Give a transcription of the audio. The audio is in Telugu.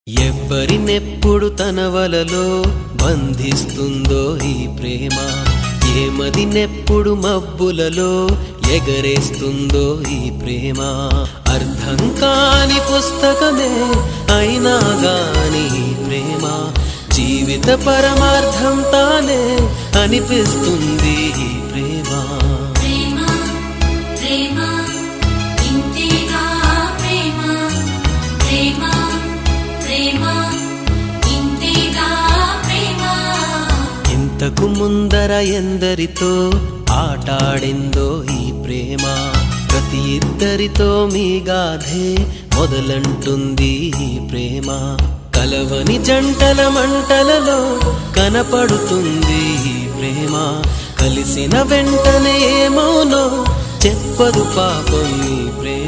ఎవ్వరినెప్పుడు తన వలలో బంధిస్తుందో ఈ ప్రేమ, ఏమదినెప్పుడు మబ్బులలో ఎగరేస్తుందో ఈ ప్రేమ. అర్థం కాని పుస్తకమే అయినా గాని ఈ ప్రేమ జీవిత పరమార్థం తానే అనిపిస్తుంది ఈ ప్రేమ. ఇంతకు ముందర ఎందరితో ఆటాడిందో ఈ ప్రేమ, ప్రతి ఇద్దరితో మీ గాథే మొదలంటుంది ఈ ప్రేమ. కలవని జంటల మంటలలో కనపడుతుంది ఈ ప్రేమ, కలిసిన వెంటనే ఏమోనో చెప్పదు పాపం ఈ ప్రేమ.